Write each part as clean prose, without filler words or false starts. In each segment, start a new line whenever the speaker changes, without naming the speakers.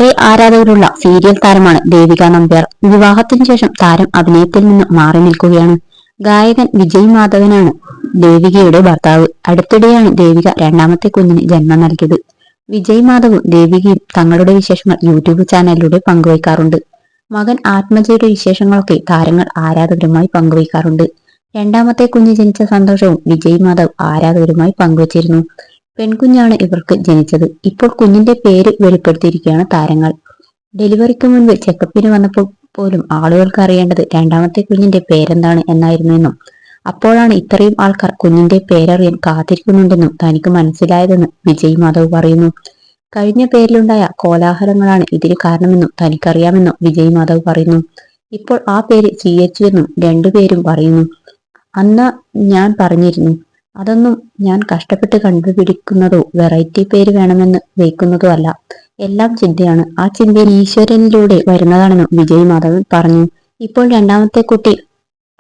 ഏറെ ആരാധകരുള്ള സീരിയൽ താരമാണ് ദേവിക നമ്പ്യാർ. വിവാഹത്തിനു ശേഷം താരം അഭിനയത്തിൽ നിന്ന് മാറി നിൽക്കുകയാണ്. ഗായകൻ വിജയ് മാധവനാണ് ദേവികയുടെ ഭർത്താവ്. അടുത്തിടെയാണ് ദേവിക രണ്ടാമത്തെ കുഞ്ഞിന് ജന്മം നൽകിയത്. വിജയ് മാധവും ദേവികയും തങ്ങളുടെ വിശേഷങ്ങൾ യൂട്യൂബ് ചാനലിലൂടെ പങ്കുവയ്ക്കാറുണ്ട്. മകൻ ആത്മജയുടെ വിശേഷങ്ങളൊക്കെ താരങ്ങൾ ആരാധകരുമായി പങ്കുവയ്ക്കാറുണ്ട്. രണ്ടാമത്തെ കുഞ്ഞ് ജനിച്ച സന്തോഷവും വിജയ് മാധവ് ആരാധകരുമായി പങ്കുവച്ചിരുന്നു. പെൺകുഞ്ഞാണ് ഇവർക്ക് ജനിച്ചത്. ഇപ്പോൾ കുഞ്ഞിന്റെ പേര് വെളിപ്പെടുത്തിയിരിക്കുകയാണ് താരങ്ങൾ. ഡെലിവറിക്ക് മുൻപ് ചെക്കപ്പിന് വന്നപ്പോൾ പോലും ആളുകൾക്ക് അറിയേണ്ടത് രണ്ടാമത്തെ കുഞ്ഞിന്റെ പേരെന്താണ് എന്നായിരുന്നെന്നും അപ്പോഴാണ് ഇത്രയും ആൾക്കാർ കുഞ്ഞിന്റെ പേരറിയാൻ കാത്തിരിക്കുന്നുണ്ടെന്നും തനിക്ക് മനസ്സിലായതെന്ന് വിജയ് മാധവ് പറയുന്നു. കഴിഞ്ഞ പേരിലുണ്ടായ കോലാഹലങ്ങളാണ് ഇതിന് കാരണമെന്നും തനിക്കറിയാമെന്നും വിജയ് മാധവ് പറയുന്നു. ഇപ്പോൾ ആ പേര് സ്വീകരിച്ചുവെന്നും രണ്ടുപേരും പറയുന്നു. അന്ന് ഞാൻ പറഞ്ഞിരുന്നു, അതൊന്നും ഞാൻ കഷ്ടപ്പെട്ട് കണ്ടുപിടിക്കുന്നതോ വെറൈറ്റി പേര് വേണമെന്ന് വയ്ക്കുന്നതോ അല്ല. എല്ലാം ചിന്തയാണ്. ആ ചിന്തയിൽ ഈശ്വരനിലൂടെ വരുന്നതാണെന്നും വിജയ് മാധവൻ പറഞ്ഞു. ഇപ്പോൾ രണ്ടാമത്തെ കുട്ടി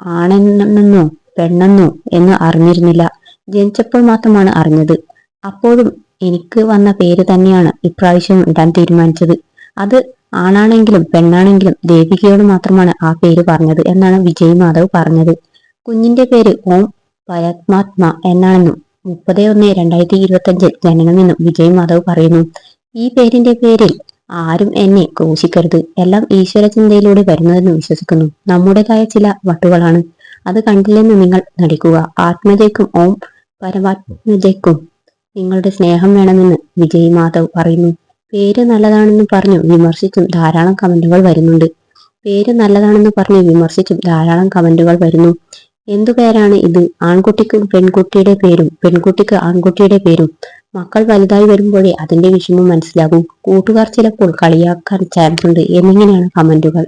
ആണെന്നോ പെണ്ണെന്നോ എന്ന് അറിഞ്ഞിരുന്നില്ല. ജനിച്ചപ്പോൾ മാത്രമാണ് അറിഞ്ഞത്. അപ്പോഴും എനിക്ക് വന്ന പേര് തന്നെയാണ് ഇപ്രാവശ്യം ഇടാൻ തീരുമാനിച്ചത്. അത് ആണാണെങ്കിലും പെണ്ണാണെങ്കിലും ദേവികയോട് മാത്രമാണ് ആ പേര് പറഞ്ഞത് എന്നാണ് വിജയ് മാധവ് പറഞ്ഞത്. കുഞ്ഞിന്റെ പേര് ഓം പരമാത്മ എന്നാണെന്നും 30/1/2025 ജനനമെന്നും വിജയ് മാധവ് പറയുന്നു. ഈ പേരിന്റെ പേരിൽ ആരും എന്നെ ക്രൂശിക്കരുത്. എല്ലാം ഈശ്വര ചിന്തയിലൂടെ വരുന്നതെന്ന് വിശ്വസിക്കുന്നു. നമ്മുടേതായ ചില വട്ടുകളാണ്. അത് കണ്ടില്ലെന്ന് നിങ്ങൾ നടിക്കുക. ആത്മജയ്ക്കും ഓം പരമാത്മജയ്ക്കും നിങ്ങളുടെ സ്നേഹം വേണമെന്ന് വിജയ് മാധവ് പറയുന്നു. പേര് നല്ലതാണെന്ന് പറഞ്ഞു വിമർശിച്ചും ധാരാളം കമന്റുകൾ വരുന്നുണ്ട്. എന്തു പേരാണ് ഇത്? ആൺകുട്ടിക്ക് പെൺകുട്ടിയുടെ പേരും പെൺകുട്ടിക്ക് ആൺകുട്ടിയുടെ പേരും. മക്കൾ വലുതായി വരുമ്പോഴേ അതിന്റെ വിഷമം മനസ്സിലാകും. കൂട്ടുകാർ ചിലപ്പോൾ കളിയാക്കാൻ ചാൻസ് ഉണ്ട് എന്നിങ്ങനെയാണ് കമന്റുകൾ.